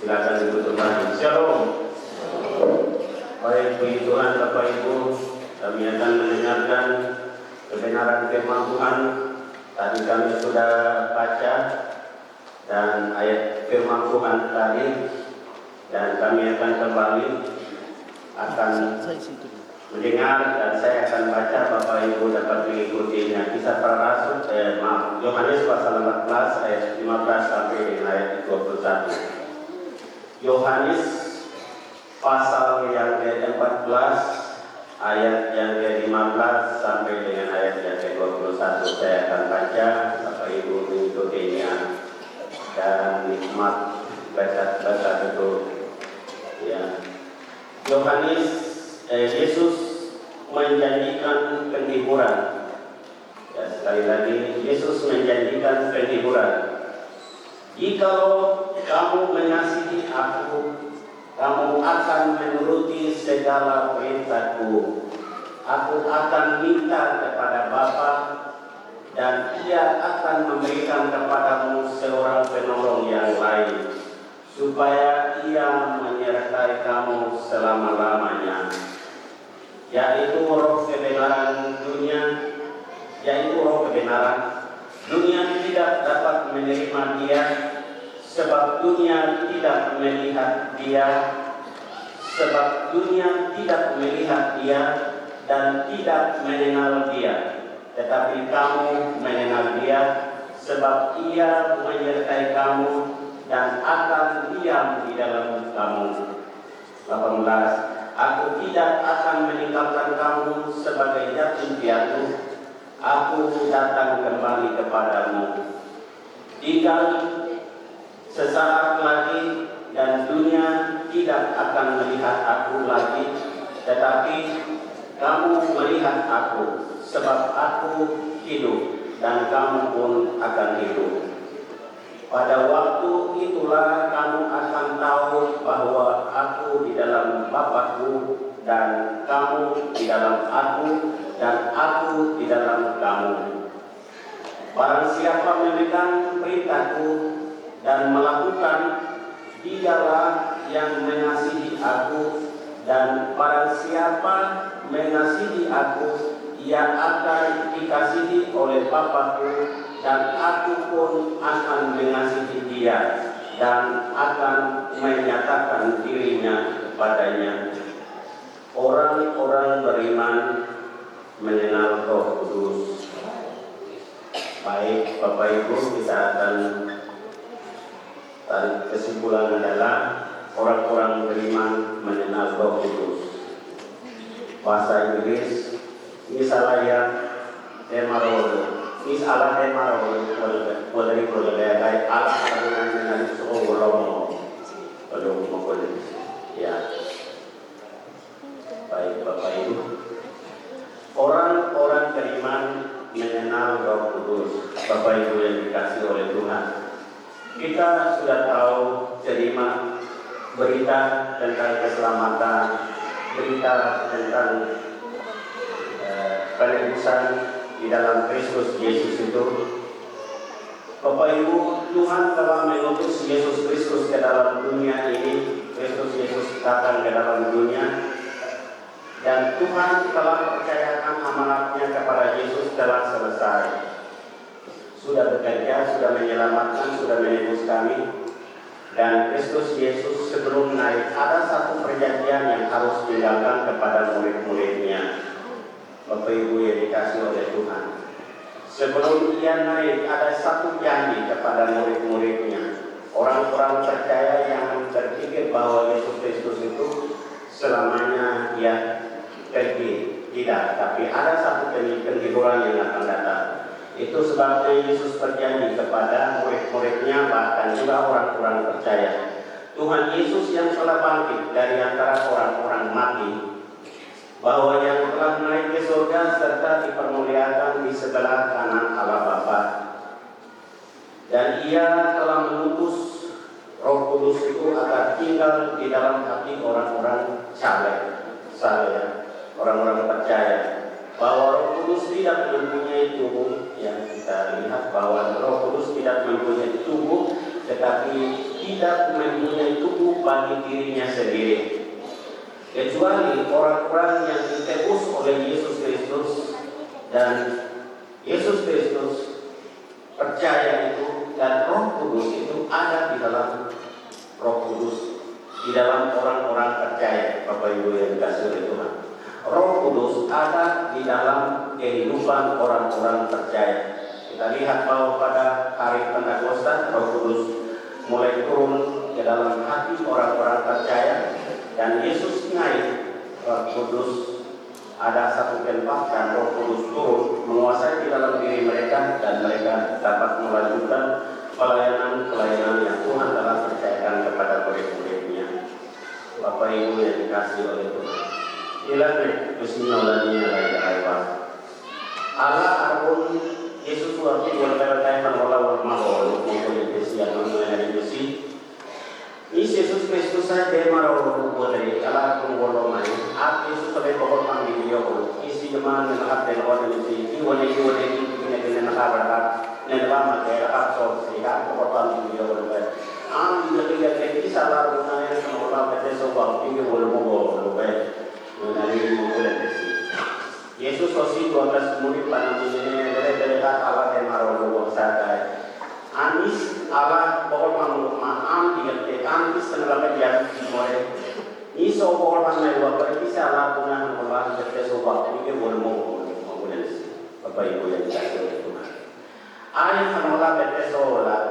Silakan ditutup lagi. Shalom. Baik, puji Tuhan Bapak Ibu, kami akan mendengarkan kebenaran firman Tuhan. Tadi kami sudah baca dan ayat firman Tuhan tadi, dan kami akan kembali mendengar, dan saya akan baca, Bapak Ibu dapat mengikutinya. Kisah para Rasul, Yohanes pasal 14 ayat 15 sampai dengan ayat 21. Yohanes pasal yang ke-14 ayat yang ke-15 sampai dengan ayat yang ke-21. Saya akan baca, Bapak Ibu mengikutinya dan nikmat baca itu. Ya. Yesus menjanjikan penghiburan. Ya, sekali lagi, Yesus menjanjikan penghiburan. Jikalau kamu mengasihi aku, kamu akan menuruti segala perintahku. Aku akan minta kepada Bapa, dan Ia akan memberikan kepadamu seorang penolong yang lain, supaya Ia menyertai kamu selama-lamanya, yaitu roh kebenaran dunia, Dunia tidak dapat menerima Dia, sebab dunia tidak melihat Dia, dan tidak mengenal Dia. Tetapi kamu mengenal Dia, sebab Ia menyertai kamu dan akan diam di dalam kamu. 18. Aku tidak akan meninggalkan kamu sebagai yatim piatu. Aku datang kembali kepadamu. Tinggal sesaat lagi, dan dunia tidak akan melihat aku lagi, tetapi kamu melihat aku, sebab aku hidup dan kamu pun akan hidup. Pada waktu itulah kamu akan tahu bahwa aku di dalam Bapa-Ku, dan kamu di dalam aku, dan aku di dalam kamu. Barang siapa memegang perintahku dan melakukan, dialah yang mengasihi aku, dan barang siapa mengasihi aku, ia akan dikasihi oleh Bapa-Ku, dan aku pun akan mengasihi dia, dan akan menyatakan dirinya kepadanya. Orang-orang beriman mengenal Roh Kudus. Baik, Bapak Ibu, kita akan tarik kesimpulan adalah orang-orang beriman mengenal Roh Kudus. Bahasa Inggris, misalnya Demarolo, dari berbagai alat dengan seorang ya. Baik, Bapak Ibu, orang-orang beriman mengenal Roh Kudus. Bapak Ibu yang dikasihi oleh Tuhan, kita sudah tahu terima berita tentang keselamatan, berita tentang penebusan di dalam Kristus Yesus itu. Bapak Ibu, Tuhan telah mengutus Yesus Kristus ke dalam dunia ini. Kristus Yesus datang ke dalam dunia, dan Tuhan telah percayakan amanatnya kepada Yesus telah selesai. Sudah bekerja, sudah menyelamatkan, sudah menebus kami. Dan Kristus Yesus sebelum naik, ada satu perjanjian yang harus ditinggalkan kepada murid-muridnya. Bapak Ibu yang dikasihi oleh Tuhan, sebelum Ia naik, ada satu janji kepada murid-muridnya. Orang-orang percaya yang berpikir bahwa Yesus Kristus itu selamanya Ia pergi, tidak, tapi ada satu penghiburan yang akan datang. Itu sebabnya Yesus berjanji kepada murid-muridnya, bahkan juga orang-orang percaya. Tuhan Yesus yang telah bangkit dari antara orang-orang mati, bahwa yang telah naik ke surga serta dipermuliakan di sebelah kanan Allah Bapa, dan Ia telah mengutus Roh Kudus itu agar tinggal di dalam hati orang-orang saleh, orang-orang percaya, bahwa Roh Kudus tidak mempunyai tubuh. Yang kita lihat bahwa Roh Kudus tidak mempunyai tubuh, tetapi tidak mempunyai tubuh bagi dirinya sendiri, kecuali orang-orang yang ditebus oleh Yesus Kristus, dan Yesus Kristus percaya itu, dan Roh Kudus itu ada di dalam Roh Kudus, di dalam orang-orang percaya. Bapak Ibu yang dikasihi oleh Tuhan, Roh Kudus ada di dalam kehidupan orang-orang percaya. Kita lihat bahwa pada hari Pentakosta Roh Kudus mulai turun ke dalam hati orang-orang percaya, dan Yesus naik. Roh Kudus ada satu tempat dan Roh Kudus turun menguasai di dalam diri mereka, dan mereka dapat melanjutkan pelayanan-pelayanan yang Tuhan telah percayakan kepada murid-muridnya. Bapak Ibu yang dikasihi oleh Tuhan, inilah kesimpulannya lagi ayat Allah arun Yesus waktu berkata menolak mahal mengikuti Yesus mengenai Yesus. Yesus Kristus saja marah dari Allah menggolongan. Yesus sebagai pokok panggil dia isi zaman menahap dan orang Yesus ini wanita ini punya nakabarakat nenama kaya kapsol sehingga pokok panggil dia boleh. Juga tidak kita salah mengenai menolak pada sebuah tinggi boleh boleh mengenai boleh Yesus. Yesus masih 12 murid pada dunia dari Allah dan marah sadai. Anis Allah pokok panggil maam diganti anis senarai yang dimulai. Ini soal panggil bapak ini salah punya Allah dari sebuah tinggi boleh boleh Bapak Ibu yang dikasihi oleh Tuhan. Ayat menolak dari seolah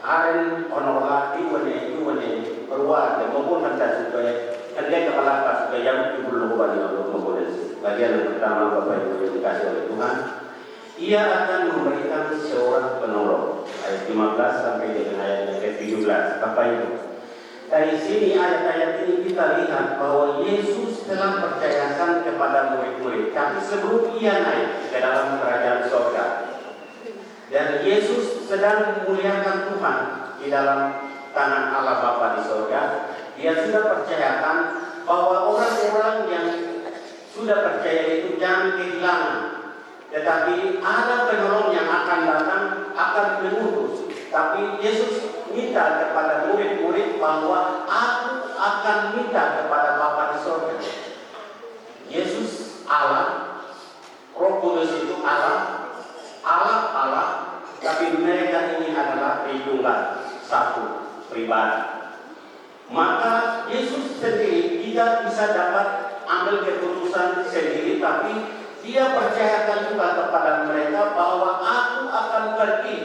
ayat menolak iwane perwada maupun hendak supaya kerja kepala pas supaya yang dibulu bagi Allah boleh. Bagian yang pertama Bapak Ibu yang dikasihi oleh Tuhan, ia akan memberikan seorang penolong. Ayat 15 sampai dengan ayat 17. Bapak Ibu, dari sini ayat-ayat ini kita lihat bahwa Yesus telah percayakan kepada murid-murid, tapi sebelum ia naik ke dalam kerajaan surga, dan Yesus sedang memuliakan Tuhan di dalam tangan Allah Bapa di surga, dia sudah percayakan bahwa orang-orang yang sudah percaya itu jangan kehilangan, tetapi ada penolong yang akan datang, akan mengutus. Tapi Yesus minta kepada murid-murid bahwa aku akan minta kepada Bapa di surga. Yesus Allah, Roh Kudus itu Allah, tapi mereka ini adalah tritunggal, satu pribadi. Maka Yesus sendiri tidak bisa dapat ambil keputusan sendiri, tapi dia percayakan juga kepada mereka bahwa aku akan pergi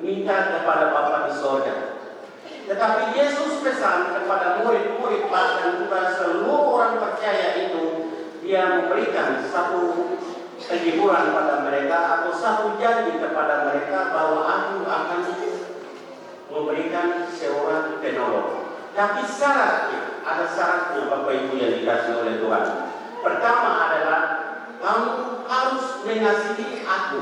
minta kepada Bapa di surga. Tetapi Yesus pesan kepada murid-murid bahkan juga seluruh orang percaya itu, dia memberikan satu penghiburan pada mereka atau satu janji kepada mereka bahwa aku akan memberikan seorang penolong. Tapi syaratnya, ada syaratnya Bapak Ibu yang dikasihi oleh Tuhan. Pertama adalah kamu harus mengasihi aku.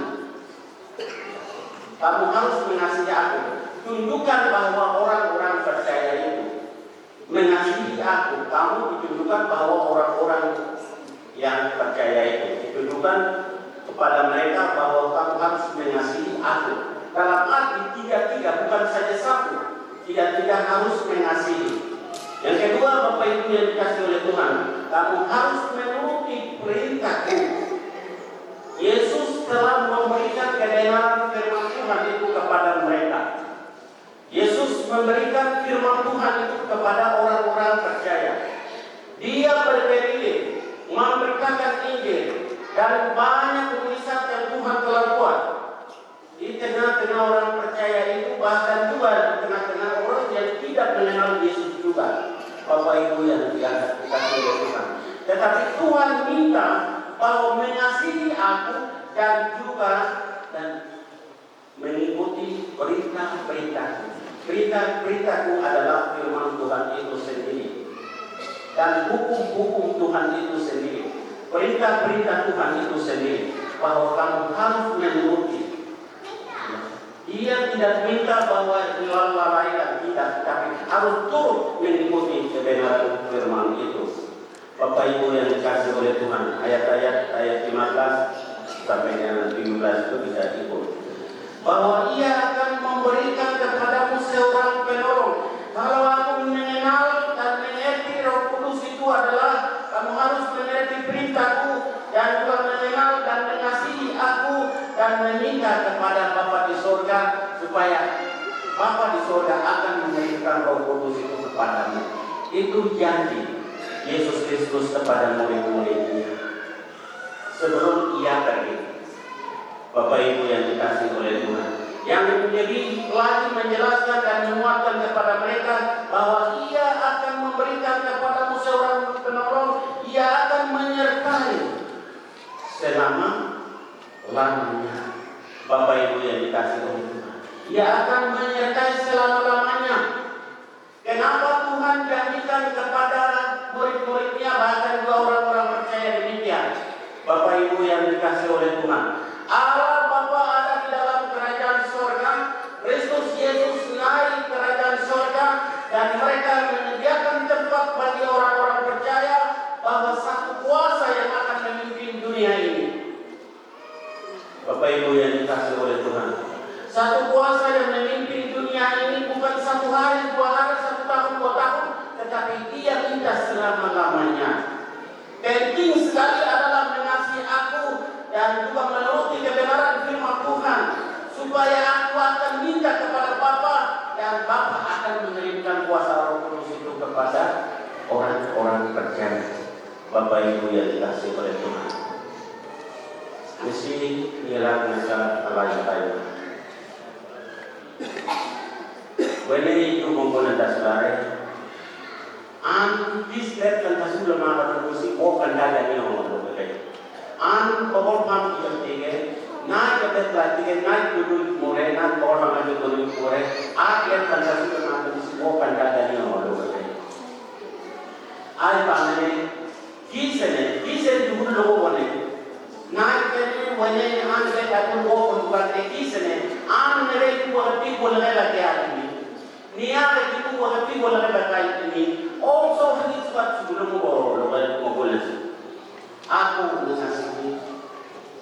Kamu harus mengasihi aku. Tunjukkan bahwa orang-orang percaya itu mengasihi aku. Kamu ditunjukkan bahwa orang-orang yang percaya itu ditunjukkan kepada mereka bahwa kamu harus mengasihi aku. Dalam arti tiga-tiga, bukan saja satu. Tidak harus mengasihi. Yang kedua, Bapak Ibu yang dikasihi oleh Tuhan, kamu harus menuruti perintahku. Yesus telah memberikan kebenaran firman Tuhan itu kepada mereka. Yesus memberikan firman Tuhan itu kepada orang-orang percaya. Dia berkeliling memberitakan Injil dan banyak mujizat yang Tuhan telah buat. Di tengah-tengah orang percaya itu, bahkan juga di tengah-tengah orang yang tidak mengenal Yesus juga, Bapak Ibu yang dikasihi oleh Tuhan. Tetapi Tuhan minta bahwa mengasihi aku dan juga mengikuti perintah-perintahku. Perintah-perintahku adalah firman Tuhan itu sendiri dan hukum-hukum Tuhan itu sendiri. Perintah-perintah Tuhan itu sendiri bahwa kamu harus menuruti. Dia tidak minta bahwa lalaikan tidak, tapi harus turut mengikuti kebenaran firman itu. Bapak Ibu yang dikasihi oleh Tuhan, ayat 15 sampai dengan 17 itu bisa ikut. Bahwa ia akan memberikan kepadamu seorang penolong Kalau aku mengenal dan mengerti Roh Kudus itu adalah kamu harus mengerti perintahku dan juga mengenal dan mengasihi aku dan meminta kepada Bapa di surga supaya Bapa di surga akan memberikan Roh Kudus itu kepadamu. Itu janji Yesus Kristus kepada murid-muridnya sebelum ia pergi. Bapak Ibu yang dikasihi oleh Tuhan, yang menjadi lagi menjelaskan dan menguatkan kepada mereka bahwa ia akan memberikan kepadamu seorang penolong, ia akan menyertai selama-lamanya. Bapak Ibu yang dikasihi oleh Tuhan, ia akan menyertai selama-lamanya. Kenapa Tuhan janjikan kepada murid-muridnya, bahkan dua orang-orang percaya demikian? Bapak Ibu yang dikasihi oleh Tuhan, Allah Bapa ada di dalam kerajaan sorga, Kristus Yesus naik kerajaan sorga, dan mereka menyediakan tempat bagi orang-orang percaya bahwa satu kuasa yang akan memimpin dunia ini. Bapak Ibu yang dikasihi oleh Tuhan, satu kuasa yang memimpin dunia ini bukan satu hari, 2 hari, 1 tahun, 2 tahun, tetapi dia minta selama-lamanya. Penting sekali adalah mengasihi aku dan juga menuruti kebenaran firman Tuhan, supaya aku akan minta kepada Bapa dan Bapa akan mengirimkan kuasa Roh Kudus itu kepada orang-orang percaya. Bapak Ibu yang dikasihi oleh Tuhan, misi ialah masalah lain-lain. When you menggunakan dasar, this step kan sudah makan musik, bukan ada yang orang berbeda. Pokok pam kita tiga, naik ke tempat tiga, naik duduk mulai, naik orang lagi duduk mulai. Akhir kan sudah makan musik, bukan ada yang orang berbeda. Pamane, kisah dulu logo boleh. Naik ke ni, ane kita pun bukan kisah mereka waktu boleh lagi hari niat itu waktu boleh lagi ini. Also ini sebab sebelum mau boleh. Aku mengasihi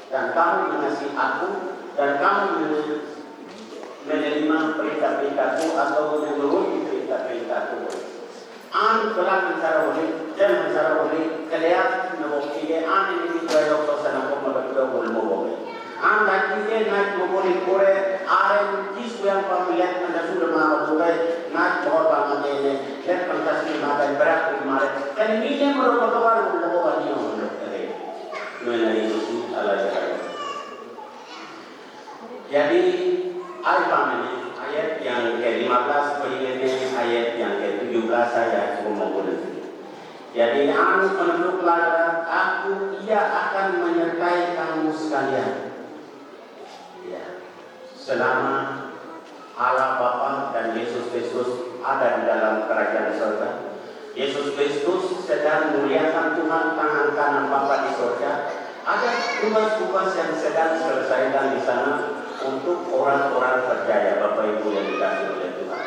dan kamu mengasihi aku dan kamu menerima perintah-perintahku atau menuruti perintah-perintahku. Kalau mencari boleh, jangan mencari boleh. Kelihatan nama kita, ini kita dokter sana pun kita boleh. Lagi naik boleh kore, ada kisah yang pamilihan anda sudah mahu juga naik bawah bangun ini, lihat fantasi makan berat kemarin. Kan ini merupakan baru yang mengenai itu alasan. Jadi ayat yang ke-15 ini ayat yang ke-17 saya cuma boleh. Jadi penduduklah aku, ia akan menyertai kamu sekalian. Ya, selama Allah Bapa dan Yesus Kristus ada di dalam kerajaan surga. Yesus Kristus sedang muliakan Tuhan, tangan kanan Bapa di surga. Ada tugas-tugas yang sedang diselesaikan di sana untuk orang-orang percaya, Bapak Ibu yang dikasihi oleh Tuhan.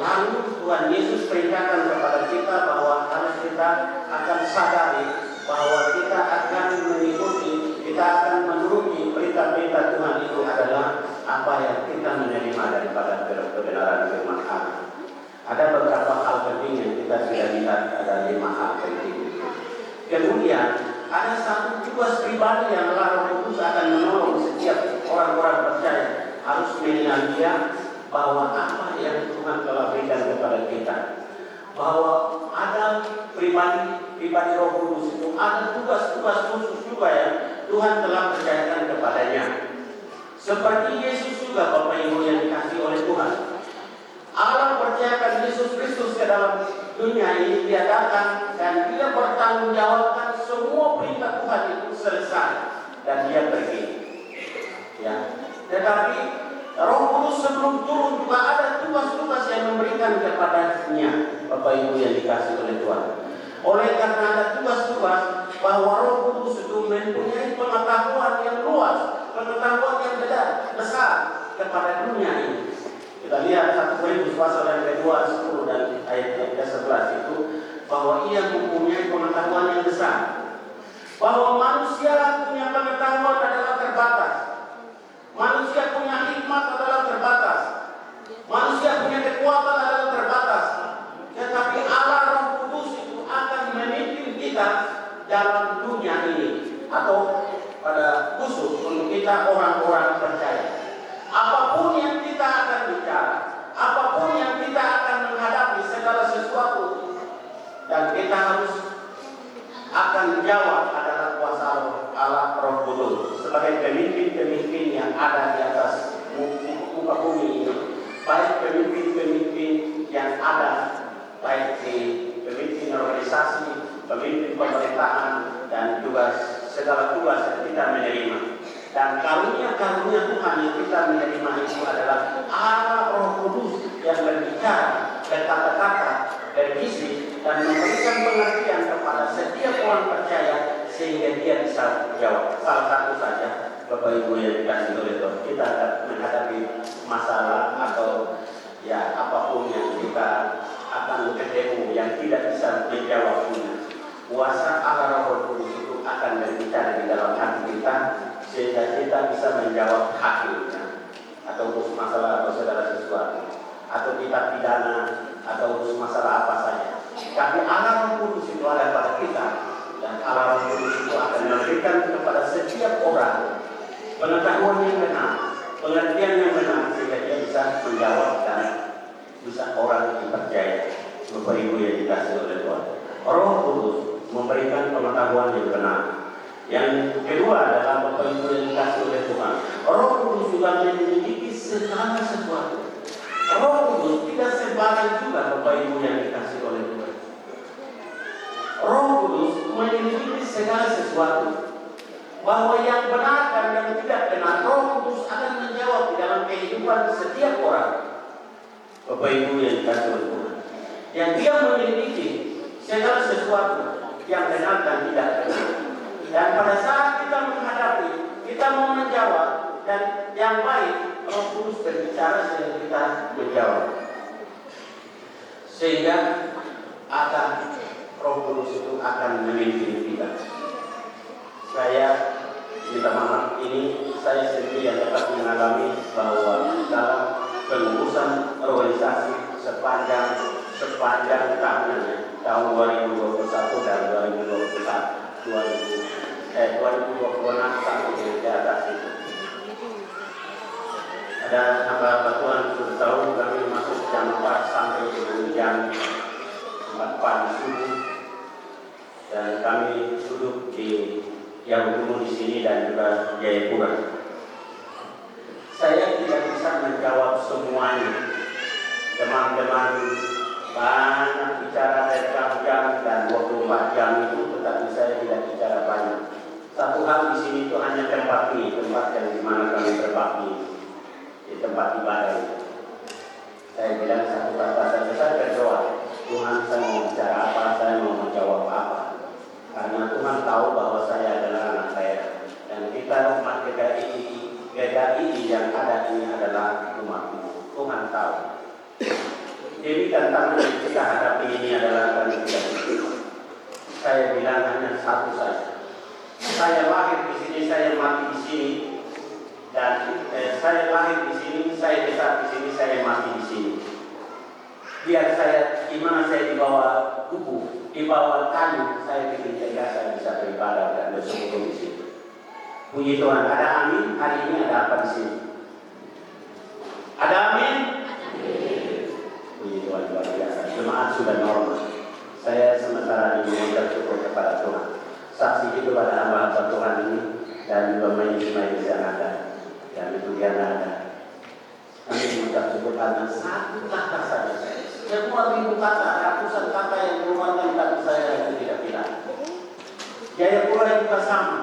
Lalu Tuhan Yesus perintahkan kepada kita bahwa harus kita akan sadari bahwa kita akan mengikuti, kita akan menuruti perintah-perintah Tuhan itu adalah apa yang kita menerima daripada kebenaran firman Allah. Ada beberapa hal penting yang kita sudah lihat, ada 5 hal penting. Kemudian ada satu tugas pribadi yang Roh Kudus akan menolong setiap orang-orang percaya, harus mengenal dia bahwa apa yang Tuhan telah berikan kepada kita, bahwa ada pribadi Roh Kudus itu ada tugas-tugas khusus juga yang Tuhan telah percayakan kepadanya. Seperti Yesus juga, Bapak Ibu yang dikasihi oleh Tuhan, Allah percayakan Yesus Kristus ke dalam dunia ini, dia datang dan dia bertanggung jawabkan semua perintah Tuhan itu selesai dan dia pergi. Ya, tetapi Roh Kudus sebelum turun juga ada tugas-tugas yang memberikan kepadanya, Bapak Ibu yang dikasihi oleh Tuhan. Oleh karena ada tugas-tugas bahwa Roh Kudus itu mempunyai pengetahuan yang luas, pengetahuan yang besar kepada dunia ini. Kita lihat 1 Korintus pasal yang kedua 10 dan ayat 11 itu bahwa ia mempunyai pengetahuan yang besar, bahwa manusia punya pengetahuan adalah terbatas, manusia punya hikmat adalah terbatas, manusia punya kekuatan adalah terbatas, dalam dunia ini, atau pada khusus untuk kita orang-orang percaya. Apapun yang kita akan bicara, apapun yang kita akan menghadapi segala sesuatu, dan kita harus akan jawab adalah kuasa Allah Roh Kudus sebagai pemimpin-pemimpin yang ada di atas muka bumi ini, baik pemimpin-pemimpin yang ada, baik di pemimpin organisasi, pemimpin pemerintahan, dan juga segala tugas yang kita menerima. Dan karunia-karunia Tuhan yang kita menerima itu adalah Allah Roh Kudus yang berbicara, berkata-kata, berbisik, dan memberikan pengertian kepada setiap orang percaya sehingga dia bisa jawab. Salah satu saja, Bapak Ibu yang dikasih oleh Tuhan, kita akan menghadapi masalah atau ya apapun yang kita akan ketemu yang tidak bisa menjawabnya. Kuasa Allah Roh Kudus itu akan berbicara di dalam hati kita sehingga kita bisa menjawab hakimnya, atau urus masalah atau segala sesuatu, atau kita pidana atau urus masalah apa saja. Tapi Allah Roh Kudus itu ada pada kita, dan Allah Roh Kudus itu akan memberikan kepada setiap orang pengetahuan yang benar, pengertian yang benar, sehingga dia bisa menjawab dan bisa orang dipercaya. Bapak Ibu yang dikasih oleh Tuhan, Roh Kudus memberikan pengetahuan yang benar. Yang kedua adalah Bapak Ibu yang dikasih oleh Tuhan, Roh Kudus juga memiliki segala sesuatu. Roh Kudus tidak sembarang juga Bapak Ibu yang dikasih oleh Tuhan. Roh Kudus memiliki segala sesuatu. Bahwa yang benar dan yang tidak benar, Roh Kudus akan menjawab di dalam kehidupan setiap orang. Bapak Ibu yang dikasih oleh Tuhan, yang dia memiliki segala sesuatu yang benar dan tidak benar. Dan pada saat kita menghadapi, kita mau menjawab, dan yang baik, Roh Kudus berbicara sehingga kita menjawab. Sehingga akan Roh Kudus itu akan memimpin kita. Saya minta maaf, ini saya sendiri yang dapat mengalami bahwa dalam pengurusan organisasi sepanjang tahunnya, tahun 2021 dan 2026 sampai ke atas itu. Ada hamba Tuhan sudah tahu kami masuk jam 4 sampai dengan jam 4 pagi subuh, dan kami duduk di yang dulu di sini dan juga Jayapura. Saya tidak bisa menjawab semuanya. Teman-teman banyak bicara berjam-jam dan 24 jam itu, tetapi saya tidak bicara banyak. Satu hal di sini itu hanya tempat yang dimana kami berbakti, di tempat ibadah itu. Saya bilang satu kata saja, saya berdoa, Tuhan, saya mau bicara apa, saya mau menjawab apa. Karena Tuhan tahu bahwa saya adalah anak daerah, dan kita umat GKI yang ada ini adalah umat Tuhan tahu. Jadi tantangan yang kita hadapi ini adalah kami tidak. Saya bilang hanya satu saja. Saya lahir di sini, saya mati di sini, dan saya lahir di sini, saya besar di sini, saya mati di sini. Biar saya gimana saya di bawah kubu, di bawah kayu, saya bikin jaga, saya bisa beribadah dan bersyukur di sini. Puji Tuhan, ada amin. Hari ini ada apa di sini? Ada amin. Puji Tuhan, luar biasa. Jemaat sudah normal. Saya sementara ini mengucap syukur kepada Tuhan. Saksi itu pada hamba-hamba Tuhan ini dan juga majelis yang ada, dan itu yang ada. Kami mengucap syukur karena satu kata saja. Semua ribu kata, ratusan kata yang keluar dari kata saya yang tidak bilang. Jayapura juga sama.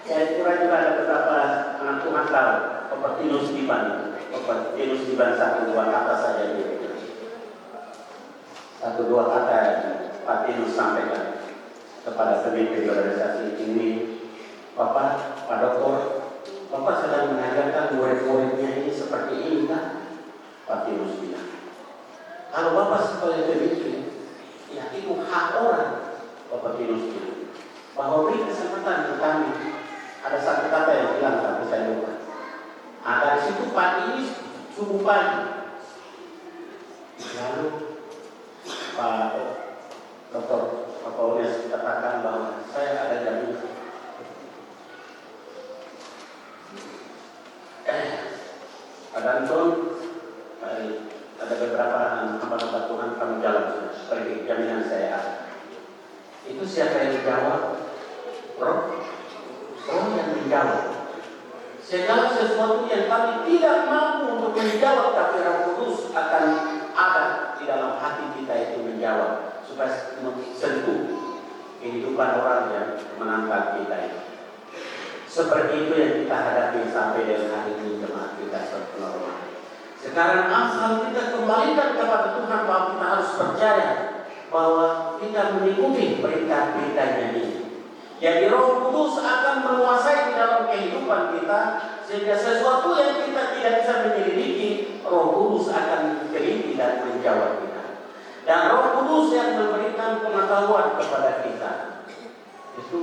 Jayapura juga ada beberapa anak Tuhan tahu. Pepertinus Diban 1-2 kata saja dia. 1-2 kata Pak Tinus sampaikan kepada pemimpin organisasi ini, Bapak, Pak Doktor, Bapak sedang mengajarkan murid-muridnya ini seperti ini kan? Pak Tinus bilang, kalau Bapak sebagai pemimpin, ya itu hak orang. Bapak Tinus bilang, bahwa beri kesempatan ke kami. Ada satu kata yang bilang, tapi saya lupa. Dari situ Pak ini subuh pagi. Lalu Pak Doktor Paulus katakan bahwa saya Itu siapa yang menjawab? Roh yang menjawab. Segala sesuatu yang kami tidak mampu untuk menjawab, tapi Roh Kudus akan ada di dalam hati kita itu menjawab, supaya sentuh kehidupan orang yang menantang kita itu. Seperti itu yang kita hadapi sampai dengan hari ini, jemaat kita normal. Sekarang asal kita kembalikan kepada Tuhan, bahwa kita harus percaya bahwa kita mengikuti perintah-perintahnya ini. Jadi Roh Kudus akan menguasai di dalam kehidupan kita, sehingga sesuatu yang kita tidak bisa menyelidiki, Roh Kudus akan teliti dan menjawab kita. Dan Roh Kudus yang memberikan pengetahuan kepada kita. Itu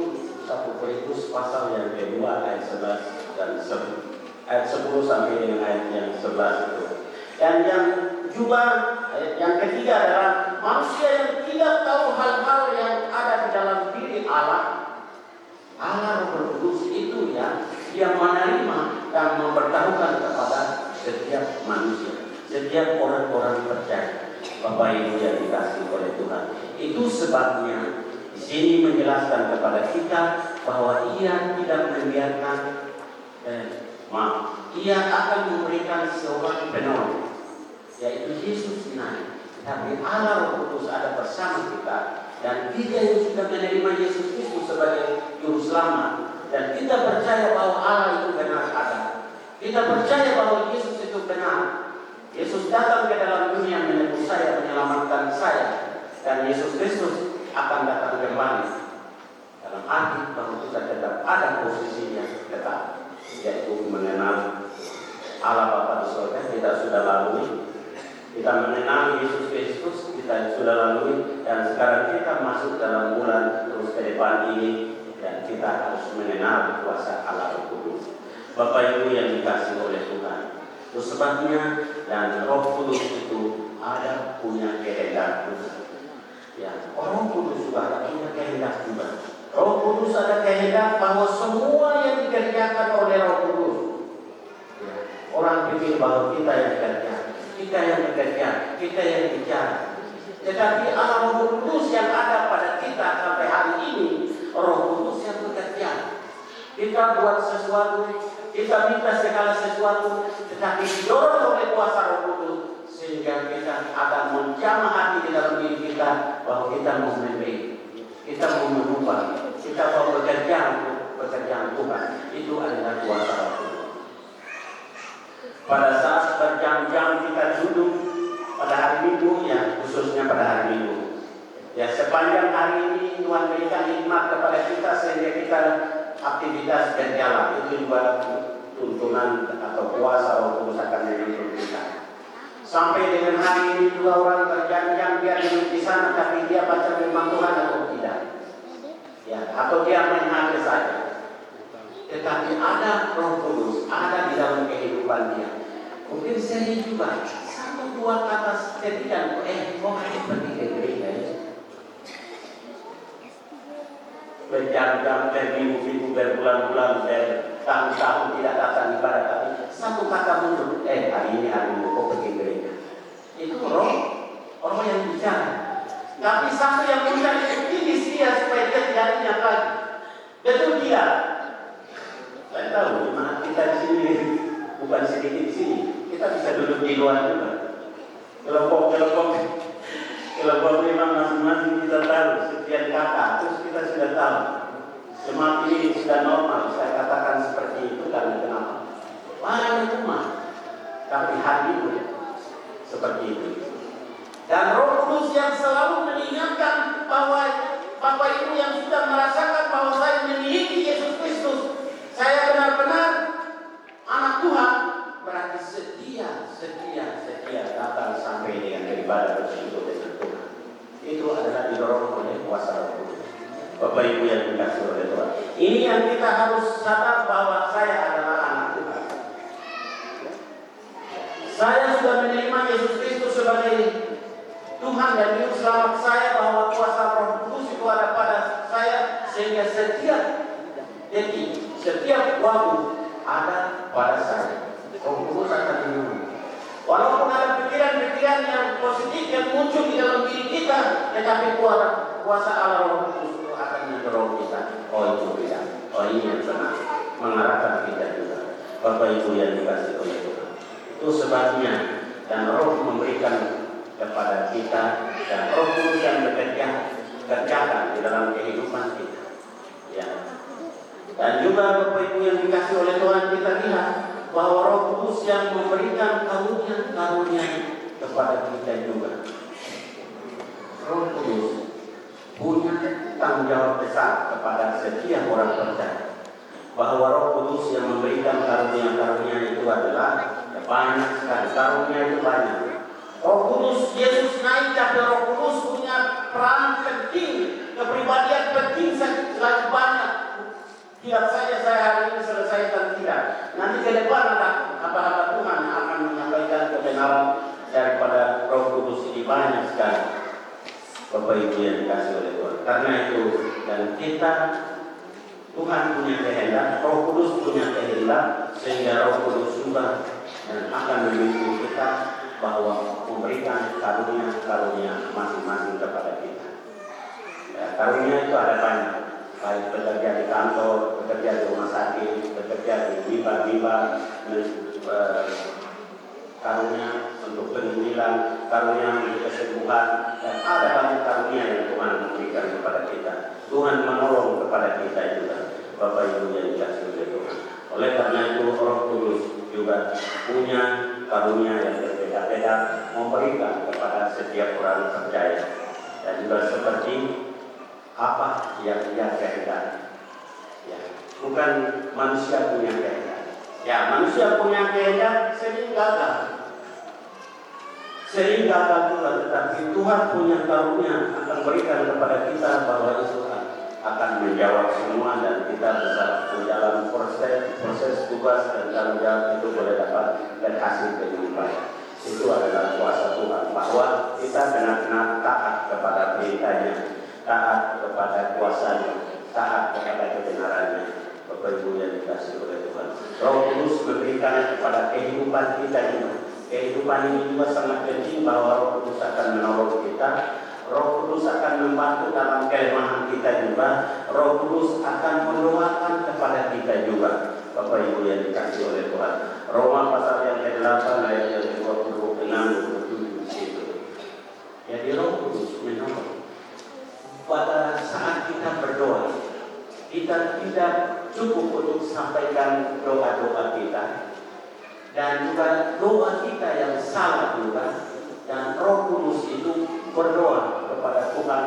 1 Korintus pasal yang kedua ayat 11 dan 10. Ayat 10 sampai dengan ayat yang 11 itu. Dan yang juga yang ketiga adalah manusia yang tidak tahu hal-hal yang ada di dalam diri Allah. Allah Roh Kudus itu yang menerima dan memberitahukan kepada setiap manusia, setiap orang-orang percaya. Bapak Ibu yang dikasihi oleh Tuhan, itu sebabnya di sini menjelaskan kepada kita bahwa Ia tidak membiarkan, Ia akan memberikan seorang penolong, yaitu Yesus naik. Tapi Allah Roh Kudus ada bersama kita, dan kita yang sudah menerima Yesus Kristus sebagai Juru Selamat, dan kita percaya bahwa Allah itu benar ada. Kita percaya bahwa Yesus itu benar. Yesus datang ke dalam dunia menebus saya, menyelamatkan saya, dan Yesus Kristus akan datang kembali. Dalam arti bahwa kita tetap ada posisinya tetap, yaitu mengenal Allah Bapa di surga. Kita sudah lalui. Kita mengenal Yesus Kristus, kita sudah lalui, dan sekarang kita masuk dalam bulan terus ke depan ini, dan kita harus mengenal kuasa Allah Roh Kudus. Bapak Ibu yang dikasihi oleh Tuhan, itu sebabnya, dan Roh Kudus itu ada punya kehendak. Ya, Roh Kudus juga ada punya kehendak juga. Roh Kudus ada kehendak bahwa semua yang dikerjakan oleh Roh Kudus, ya, orang pikir bahwa kita yang bekerja, kita yang bekerja, kita yang bicara. Tetapi Allah Roh Kudus yang ada pada kita sampai hari ini, Roh Kudus yang bekerja. Kita buat sesuatu, kita minta segala sesuatu, tetapi didorong oleh kuasa Roh Kudus, sehingga kita akan menjamah hati di dalam diri kita bahwa kita mau memberi, kita mau mengubah, kita mau bekerja untuk pekerjaan Tuhan. Itu adalah kuasa Roh Kudus. Pada saat berjam-jam kita duduk pada hari Minggu, ya khususnya pada hari Minggu, ya sepanjang hari ini Tuhan berikan hikmat kepada kita sehingga kita aktivitas berjalan. Itu juga tuntunan atau kuasa Roh Kudus akan menuntun kita. Sampai dengan hari ini juga orang berjam-jam dia duduk di sana, tapi dia baca firman Tuhan atau tidak, ya, atau dia main HP saja. Tetapi ada Roh Kudus, ada di dalam kehidupan dia. Mungkin sering juga 1-2 kata ketikan, kok harus pergi ke gereja ya? Berjam-jam, berminggu-minggu, berbulan-bulan, bertahun-tahun tidak datang ibadah, tapi satu kata muncul, hari ini hari Minggu kok pergi gereja. Itu roh yang bicara. Tapi satu yang bicara itu kinis dia supaya dia tidak ingat lagi. Betul tidak? Saya tahu, jemaat kita di sini bukan sedikit di sini. Kita bisa duduk di luar juga. Kelompok memang masing-masing kita tahu sekian kata, terus kita sudah tahu. Jemaat ini sudah normal, saya katakan seperti itu karena kenapa? Banyak umat, tapi hati itu seperti itu. Dan Roh Kudus yang selalu mengingatkan bahwa Bapak Ibu yang sudah merasakan bahwa saya memiliki Yesus Kristus, saya benar-benar anak Tuhan, berarti setia datang sampai dengan ibadah bersekutu dengan Tuhan. Itu adalah didorong oleh kuasa Roh Kudus. Bapak Ibu yang dikasihi oleh Tuhan, ini yang kita harus sadar bahwa saya adalah anak Tuhan. Saya sudah menerima Yesus Kristus sebagai Tuhan dan Juru Selamat saya, bahwa kuasa Roh Kudus itu ada pada saya, sehingga setiap detik, setiap waktu ada pada saya. Roh Kudus akan menolong. Walaupun ada pikiran-pikiran yang positif yang muncul di dalam diri kita, tetapi kuasa Allah Roh Kudus Bapak Ibu yang tenang, mengarahkan kita juga. Bapak Ibu yang dikasih oleh Tuhan. Itu sebabnya dan Roh memberikan kepada kita dan Roh Kudus yang bekerja kerjakan di dalam kehidupan kita. Ya. Dan juga Bapak Ibu yang dikasih oleh Tuhan, kita lihat bahwa Roh Kudus yang memberikan karunia kepada kita juga. Roh Kudus punya tanggung jawab besar kepada setiap orang percaya, bahwa Roh Kudus yang memberikan karunia-karunia itu adalah banyak sekali. Karunia itu banyak. Roh Kudus, Yesus naik, tapi Roh Kudus punya peran penting, kepribadian penting selalu banyak. Tidak saja saya hari ini selesaikan, tidak. Nanti ke depan ada hamba-hamba Tuhan yang akan menyampaikan kebenaran daripada Roh Kudus ini banyak sekali. Bapak Ibu yang dikasih oleh Tuhan. Karena itu, dan kita, Tuhan punya kehendak, Roh Kudus punya kehendak, sehingga Roh Kudus juga dan akan membimbing kita bahwa memberikan karunia-karunia masing-masing kepada kita. Ya, karunia itu ada banyak, baik bekerja di kantor, bekerja di rumah sakit, bekerja di biba-biba, karunia untuk penginjilan, karunia untuk kesembuhan, dan ada banyak karunia yang Tuhan memberikan kepada kita. Tuhan menolong kepada kita juga, Bapak Ibu yang dikasih oleh Tuhan. Oleh karena itu Roh Kudus juga punya karunia yang berbeda-beda memberikan kepada setiap orang percaya. Dan juga seperti apa yang dia kehendaki. Ya, bukan manusia punya kehendak. Ya, manusia punya kehendak sering gagal. Sering gagal juga, tetapi Tuhan punya karunia akan berikan kepada kita bahwa itu akan menjawab semua dan kita bisa menjalani proses tugas dan tanggung jawab itu boleh dapat berhasil dengan baik. Itu adalah kuasa Tuhan, bahwa kita benar-benar taat kepada perintahnya, taat kepada kuasanya, taat kepada kebenarannya. Bapak Ibu yang dikasih oleh Tuhan, Roh Kudus memberikan kepada kehidupan kita juga. Kehidupan ini juga sangat penting, bahwa Roh Kudus akan menolong kita. Roh Kudus akan membantu dalam kelemahan kita juga. Roh Kudus akan mendoakan kepada kita juga. Bapak Ibu yang dikasih oleh Tuhan. Roma pasal yang ke-8 ayat yang ke-26-27 di situ. Jadi Roh Kudus menolong. Pada saat kita berdoa, kita tidak cukup untuk sampaikan doa-doa kita, dan juga doa kita yang salah juga. Dan Roh Kudus itu berdoa kepada Tuhan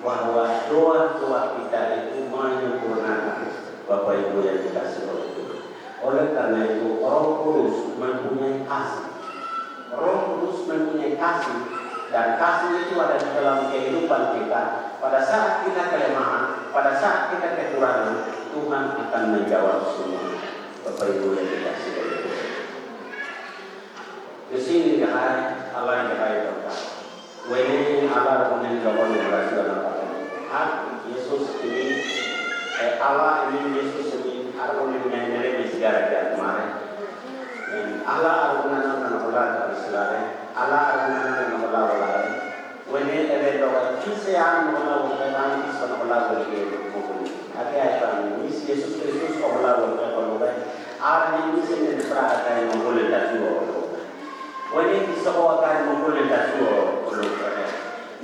bahwa doa-doa kita itu menyempurnakan. Bapak Ibu yang dikasih oleh Tuhan. Oleh karena itu Roh Kudus mempunyai kasih. Roh Kudus mempunyai kasih, dan kasih itu ada di dalam kehidupan kita. Pada saat kita kelemahan, pada saat kita kekurangan, Tuhan akan menjawab semua. Bapak Ibu yang dikasih oleh Tuhan. Di sini dikatakan Allah yang berkata, "Wene Allah punya jawaban yang berhasil apa? Yesus ini, Allah ini Yesus ini arun yang menyertai segala kemarin. Allah arun yang menolak Israel, Allah arun yang menolak. Wene evento kisi yang menolak orang Islam menolak berikut. Akhirnya Yesus Kristus menolak berikut. Arun ini sendiri perada yang menolak Yesus. Wani kisah akan mengulang dasuo oleh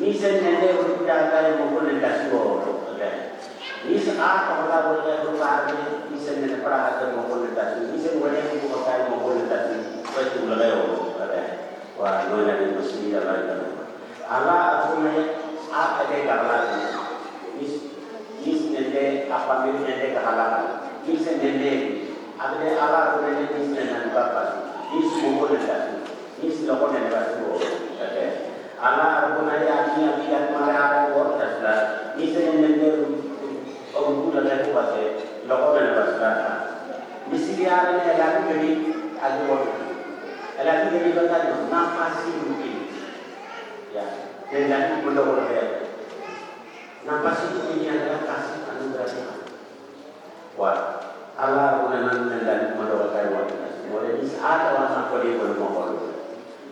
Nisen nende berjaga yang mengulang dasuo oleh Nisen apa orang boleh berlaku Nisen nende perahkan mengulang dasuo Nisen wani bukan akan mengulang dasuo betul oleh wah nona di masjid Allah aku nanya apa dia kalah Nisen nende apa milik nende kalah Nisen nende ada Allah aku nanya Nisen nende apa Nisen mengulang dasuo ini silakan yang berlaku. Anak arpunaya ini akan marah orang dasar. Ini sebenarnya untuk lagi pasal. Lakukan yang berlaku. Di sini ada yang lagi jadi ada orang. Lagi jadi berlaku. Nampak sih mungkin. Ya. Dan lagi belum berlaku. Nampak sih ini adalah kasih anugerah Tuhan. Wah. Allah arpunaya dan mendoakan orang. Mulai ada orang apa dia belum mau.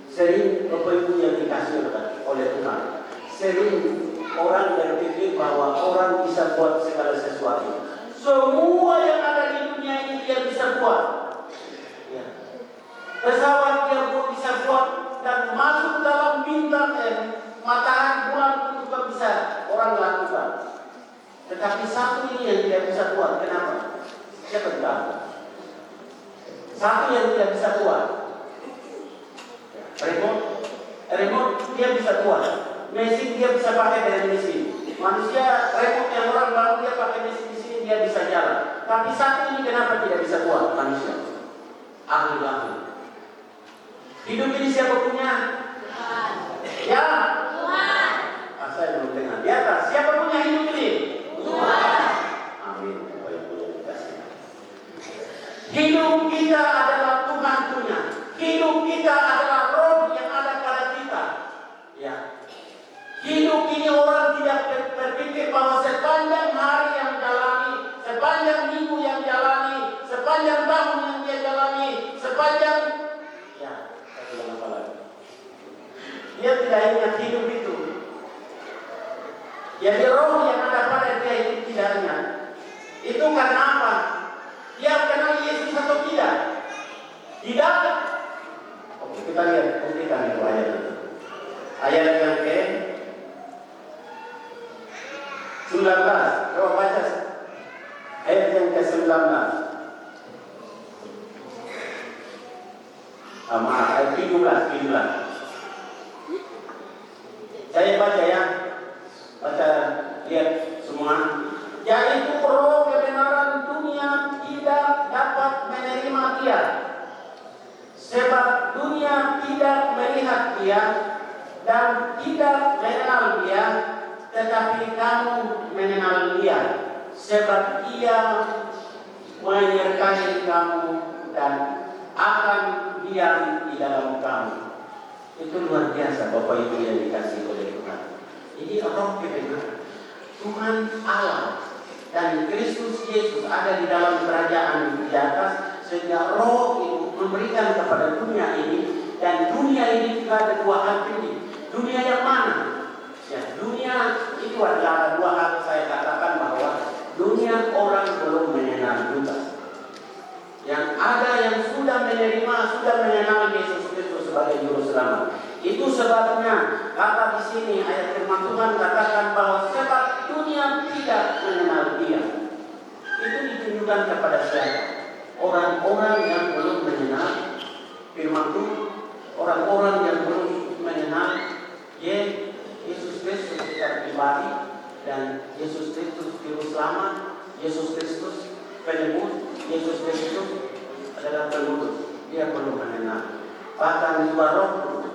Sering Bapak Ibu yang dikasih oleh Tuhan, sering orang berpikir bahwa orang bisa buat segala sesuatu. Semua yang ada di dunia ini dia bisa buat. Ya. Pesawat dia bisa buat dan masuk dalam bintang matahari bulan itu juga bisa orang lakukan. Tetapi satu ini yang tidak bisa buat. Kenapa? Siapa tahu? Satu yang tidak bisa buat. Remote dia bisa buat. Mesin dia bisa pakai dengan mesin. Manusia remote yang orang baru dia pakai mesin di sini dia bisa jalan. Tapi satu ini kenapa tidak bisa buat manusia? Ahli. Hidup ini siapa punya? Tuhan. Ya. Tuhan. Saya belum dengar. Di atas siapa punya hidup ini? Tuhan. Amin. Hidup kita adalah Tuhan punya. Hidup kita adalah roh yang ada pada kita. Ya. Hidup ini orang tidak berpikir bahwa sepanjang hari yang jalani, sepanjang minggu yang jalani, sepanjang tahun yang dia jalani, sepanjang dia tidak ingat hidup itu. Jadi roh yang ada pada dia itu tidak ingat. Itu karena apa? Dia kenal Yesus atau tidak? Tidak. Oke, kita lihat, buktikan itu ayat itu. Ayat yang ke 19. Coba baca ayat yang ke 19. Maaf, ayat 17. Saya baca ya, lihat semua. Yaitu roh kebenaran dunia tidak dapat menerima dia, sebab dunia tidak melihat dia dan tidak mengenal dia, tetapi kamu mengenal dia, sebab ia menyertai kamu dan akan diam di dalam kamu. Itu luar biasa Bapak Ibu yang dikasih oleh Tuhan. Ini roh kebenaran. Tuhan Allah dan Kristus Yesus ada di dalam kerajaan di atas, sehingga roh itu memberikan kepada dunia ini. Dan dunia ini juga ada dua hal penting. Dunia yang mana? Ya, dunia itu adalah dua hal. Saya katakan bahwa dunia orang belum mengenal juga. Yang ada yang sudah menerima, sudah mengenal Yesus Kristus sebagai juru selamat. Itu sebabnya kata di sini ayat firman Tuhan katakan bahwa sebab dunia tidak mengenal Dia. Itu ditunjukkan kepada siapa? Orang-orang yang belum mengenal firman Tuhan, orang-orang yang belum mengenal Yesus Kristus secara pribadi dan Yesus Kristus juru selamat, Yesus Kristus penebus, Yesus Kristus adalah penutup. Dia belum mengenal. Bahkan juga Roh Kudus.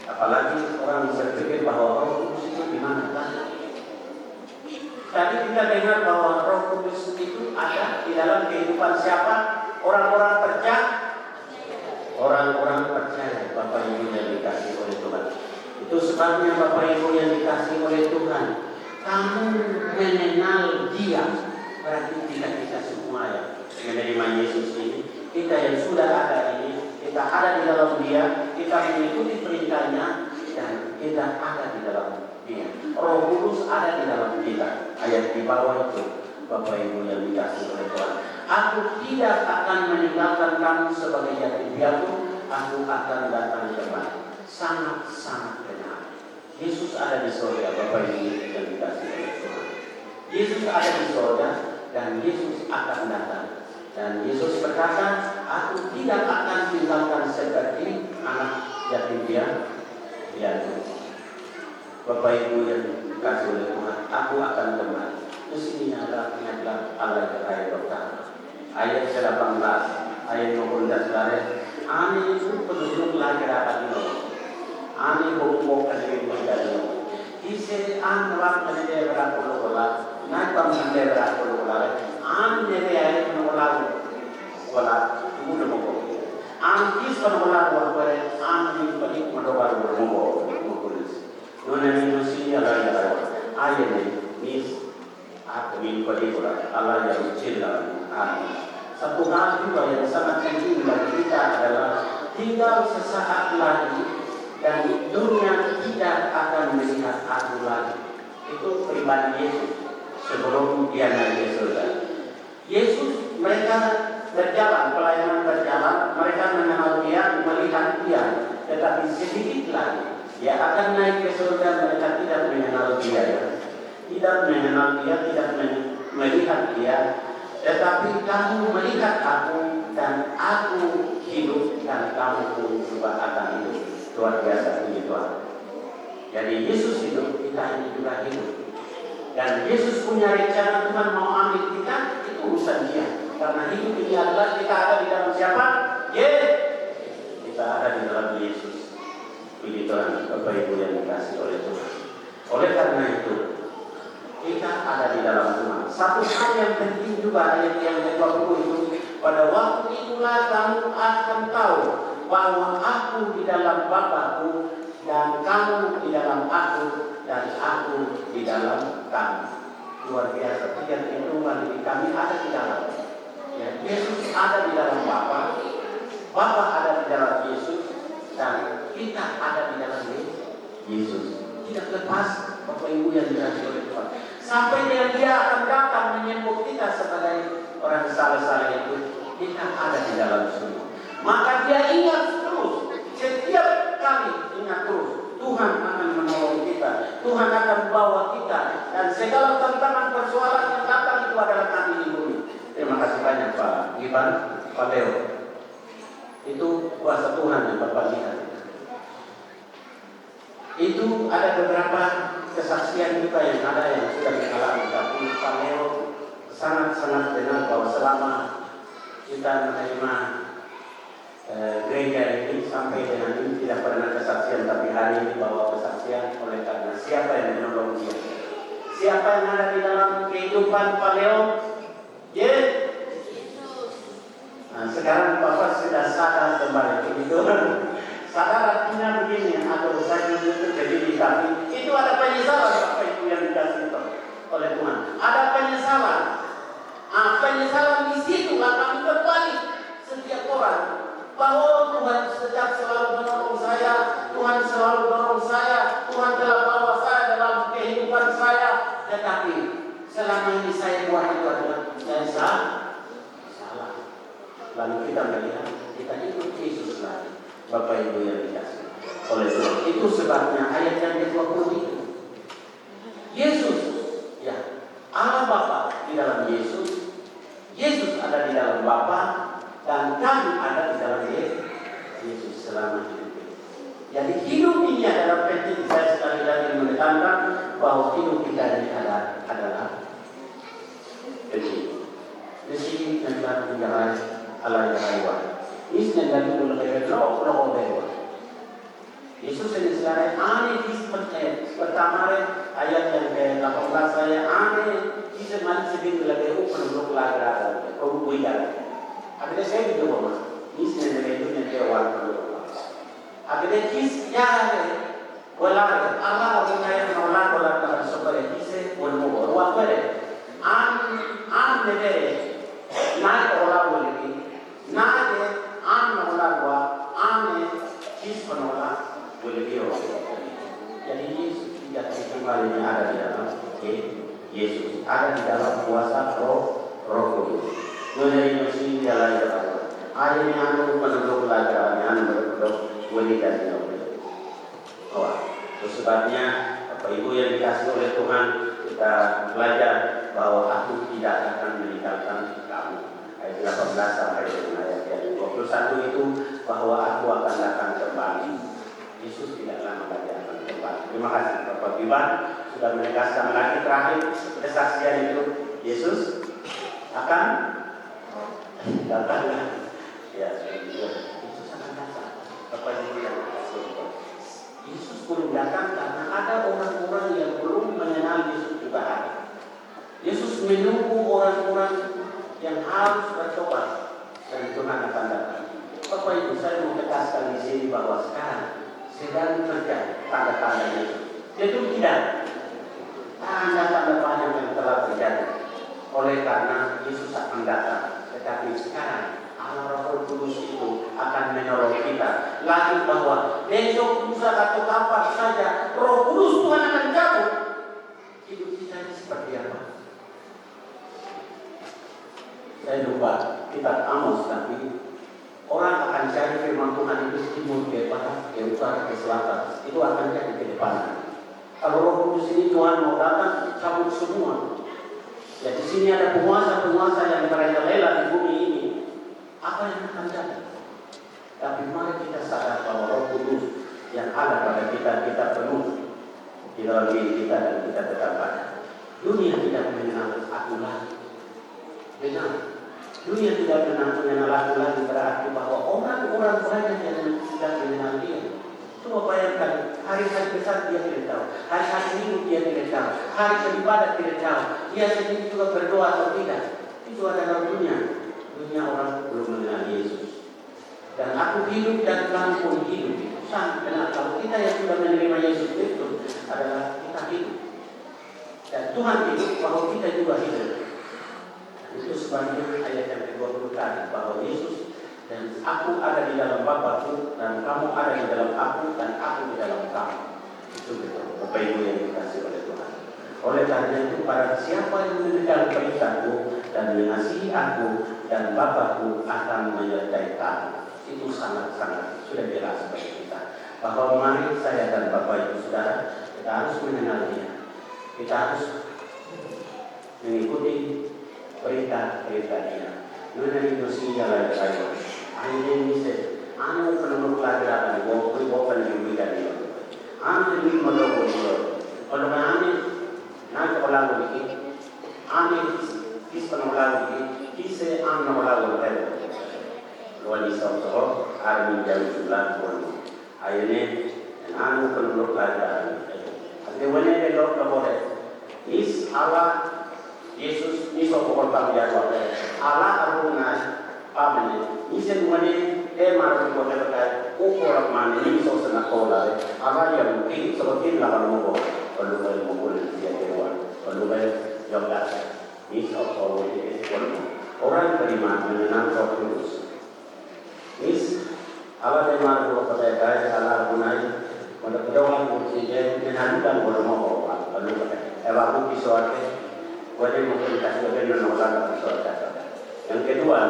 Apalagi orang berpikir bahwa Roh Kudus itu di mana kan? Tadi kita dengar bahwa Roh Kudus itu ada di dalam kehidupan siapa? Orang-orang percaya. Orang-orang percaya, Bapak Ibu yang dikasih oleh Tuhan. Itu sebabnya Bapak Ibu yang dikasih oleh Tuhan, kamu mengenal Dia. Berarti tidak kita semua ya menerima Yesus ini. Kita yang sudah ada ini, kita ada di dalam Dia, kita mengikuti perintahnya, dan kita ada di dalam Dia. Roh Kudus ada di dalam kita. Ayat di bawah itu, Bapak Ibu yang dikasih oleh Tuhan. Aku tidak akan meninggalkan kamu sebagai yatim piatu, aku akan datang kembali. Sangat-sangat benar. Yesus ada di surga, Bapak Ibu yang dikasih oleh Tuhan. Yesus ada di surga dan Yesus akan datang. Dan Yesus berkata, aku tidak akan tinggalkan seperti anak yatim piatu. Bapak Ibu yang dikasih oleh Tuhan, aku akan kembali. Terus ini adalah Allah yang ayat pertama. Ayat 18, ayat 19 Ani itu penduduk lagi rapat dulu. Ani bukuk kasih dulu. Isi anwar kasih berapa bola, naik pamjang berapa bola. Ani nere ayat bola, mudah mukul. Ani kis bola buat ani balik mendobar mukul. Nona minusi Allah ayat ini aku ingin bola Allah yang cinta ani. Satu hal juga yang sangat penting bagi kita adalah tinggal sesaat lagi dan dunia tidak akan melihat aku lagi. Itu pribadi Yesus sebelum dia naik ke surga. Yesus, mereka berjalan, pelayanan berjalan, mereka mengenal Dia, melihat Dia, tetapi sedikit lagi Dia akan naik ke surga. Mereka tidak mengenal Dia, tidak mengenal Dia, tidak melihat Dia, tetapi kamu melihat aku dan aku hidup dan kamu pun juga akan hidup. Luar biasa puji Tuhan. Jadi Yesus hidup, kita ini juga hidup. Dan Yesus punya rencana, Tuhan mau ambil kita, itu urusan Dia. Karena hidup ini adalah kita ada di dalam siapa? Kita ada di dalam Yesus. Puji Tuhan, Bapak Ibu yang dikasihi oleh Tuhan. Oleh karena itu, kita ada di dalam Tuhan. Satu hal yang penting juga ayat yang ke-20 itu, pada waktu itulah kamu akan tahu bahwa aku di dalam Bapa-Ku dan kamu di dalam aku dan aku di dalam kamu. Luar biasa. Tiga perhitungan ini kami ada di dalam. Ya, Yesus ada di dalam Bapa, Bapa ada di dalam Yesus, dan kita ada di dalam Yesus. Tidak lepas Bapak Ibu yang dikasihi oleh Tuhan. Sampai Dia akan datang menyembuh kita sebagai orang salah itu, kita ada di dalam semua. Maka Dia ingat terus, setiap kali ingat terus, Tuhan akan menolong kita, Tuhan akan bawa kita, dan segala tantangan persoalan yang datang itu adalah kami di bumi. Terima kasih banyak Pak Iban, Pak Leo. Itu kuasa Tuhan yang Bapak lihat. Itu ada beberapa kesaksian kita yang ada yang sudah mengalami, tapi Pak Leo sangat-sangat benar bahwa selama kita menerima gereja ini sampai dengan ini tidak pernah kesaksian, tapi hari ini bawa kesaksian oleh karena siapa yang menolong dia, siapa yang ada di dalam kehidupan Pak Leo. Nah, sekarang Bapak sudah sadar kembali, begitu. Sadar artinya begini, atau saya itu jadi tapi itu ada penyesalan Bapak Ibu yang dikasih oleh Tuhan. Ada penyesalan. Penyesalan di situ akan kembali setiap orang bahwa Tuhan sejak selalu menolong saya, Tuhan selalu menolong saya, Tuhan telah bawa saya dalam kehidupan saya, tetapi selama ini saya buat itu adalah saya salah. Lalu kita melihat kita ikut Yesus lagi. Bapak Ibu yang dikasihi oleh Tuhan. Itu sebabnya ayat yang ke-20 itu. Yesus, ya, Allah Bapa di dalam Yesus, Yesus ada di dalam Bapa, dan kami ada di dalam Yesus selama hidup. Jadi hidup ini adalah penting. Saya sekali lagi menekankan bahwa hidup kita ini adalah penting. Di sini adalah menjalani Allah yang hewan. Ini negara itu lebih berdoa hewan. Yesus ini sekarang aneh di pertama ayat yang ke-18 saya aneh di mana sedih lebih penduduk laga kau buidah. Akhirnya saya juga bawa. Ini negara itu yang hewan penduduk. Akhirnya kisah wala Allah orang yang menolak wala supaya kisah boleh buat boleh. An negara naik orang boleh. Nade an menolak wa ane kis menolak boleh dia. Jadi Yesus tidak kembali ada di dalam Yesus ada di dalam kuasa Roh Kudus. Menjadi mesin jalan jalan. Akhirnya anu penduduk pelajaran anu penduduk boleh dan tidak boleh. Sebabnya Bapak Ibu yang dikasihi oleh Tuhan, kita belajar bahwa aku tidak akan meninggalkan kamu. Ayat 18 sampai dengan ayat yang 21 itu bahwa aku akan datang kembali. Yesus tidak lama lagi akan kembali. Terima kasih Bapak Iban sudah menegaskan lagi terakhir kesaksian itu. Yesus akan datang. Ya, Yesus akan datang. Bapak Ibu yang dikasihi. Yesus belum datang karena ada orang-orang yang belum mengenal Yesus juga ada. Yesus menunggu orang-orang yang harus bertobat dan Tuhan akan datang. Bapak Ibu, saya mau tegaskan di sini bahwa sekarang sedang terjadi tanda-tanda Yesus. Itu tidak tanda-tanda banyak yang telah terjadi. Oleh karena Yesus akan datang, tetapi sekarang Allah Roh Kudus itu akan menolong kita. Lagi bahwa besok, lusa atau kapan saja Roh Kudus Tuhan akan cabut. Hidup kita ini seperti apa? Saya lupa kitab Amos, tapi orang akan cari firman Tuhan itu timur ke barat, ke utara, ke selatan. Itu akan jadi ke depan. Kalau Roh Kudus ini Tuhan mau datang, cabut semua. Ya di sini ada penguasa-penguasa yang merajalela di bumi ini. Apa yang akan jadi? Tapi mari kita sadar bahwa Roh Kudus yang ada pada kita penuh di dalam diri kita dan kita tetap ada. Dunia tidak mengenal aku lagi. Benar. Dunia tidak mengenal aku lagi berarti bahwa orang-orang banyak yang tidak mengenal dia. Coba bayangkan, hari-hari besar dia tidak tahu, hari-hari minggu dia tidak tahu, hari beribadah tidak tahu, dia sendiri juga berdoa atau tidak. Itu adalah dunia orang belum mengenal Yesus. Dan aku hidup dan kamu pun hidup. Sangat benar, kalau kita yang sudah menerima Yesus itu adalah kita hidup. Dan Tuhan hidup bahwa kita juga hidup. Itu sebabnya ayat yang ke-20 tadi, bahwa Yesus dan aku ada di dalam Bapa-Ku dan kamu ada di dalam aku dan aku di dalam kamu. Itu betul, Bapak Ibu yang dikasihi oleh Tuhan. Oleh karena itu, para siapa yang mendengar perintahku dan mengasihi aku dan Bapa-Ku akan menyertai kamu. Itu sangat-sangat sudah jelas bagi kita. Bahwa mari saya dan Bapak Ibu Saudara, kita harus mengenal Dia. Kita harus mengikuti perintah-perintah Dia. Mengenai dosia lain-lain. Akhirnya ini anu penemu pelajaran, bawa juga dia. Anu ini menurut kalau kami nak olah lagi, anu kis penemu lagi, kise anu olah lagi. Luar biasa hari jam 9 pun. Akhirnya anu penemu pelajaran. Ada mana belok boleh. Is Allah Yesus ni sokong kami jawab. Allah arungan pamane. Isen mana maru ko terkait ukor mana ni so senakola. Allah yang mungkin seperti lawan mo perlu dia keluar. Perlu jawab. Ni sokong ini orang beriman mengenal Roh Kudus. Is Allah yang maru ko terkait Allah arungan pada pedoman kursi dia menandakan boleh perlu evaluasi visualnya. Wajib mengkomunikasi dengan orang masyarakat. Yang kedua,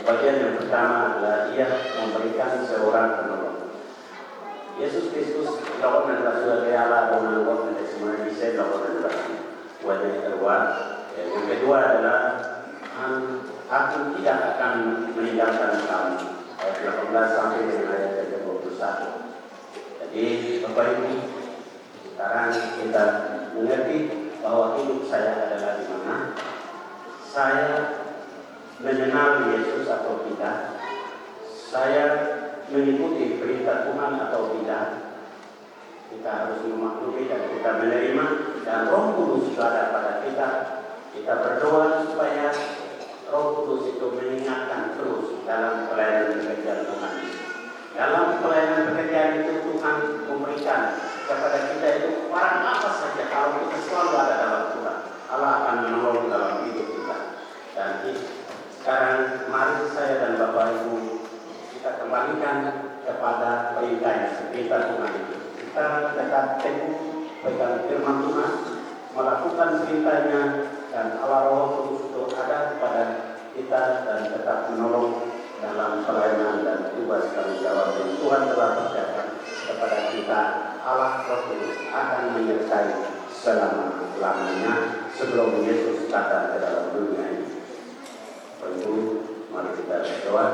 bagian yang pertama adalah ia memberikan seorang penolong. Yesus Kristus lakukan adalah sudah Allah dan melakukan semua bisa lakukan adalah wajib kedua. Yang kedua adalah aku tidak akan meninggalkan kamu. Ayat 18 sampai dengan ayat 21. Jadi Bapak Ibu, sekarang kita mengerti bahwa hidup saya adalah di mana saya mengenal Yesus atau tidak, saya mengikuti perintah Tuhan atau tidak. Kita harus memaklumi dan kita menerima, dan Roh Kudus juga ada pada kita. Kita berdoa supaya Roh Kudus itu mengingatkan terus dalam pelayanan pekerjaan Tuhan. Dalam pelayanan pekerjaan itu Tuhan memberikan kepada kita itu barang apa saja kalau kita selalu ada dalam Tuhan, Allah akan menolong dalam hidup kita. Dan sekarang mari saya dan Bapak Ibu kita kembalikan kepada perintah Tuhan itu. Kita tetap teguh pegang firman Tuhan, melakukan perintahnya, dan Allah Roh Kudus itu ada pada kita dan tetap menolong dalam pelayanan dan tugas tanggung jawab yang Tuhan telah percayakan kepada kita. Allah Roh Kudus akan menyertai selama-lamanya sebelum Yesus datang ke dalam dunia ini. Mari kita berdoa.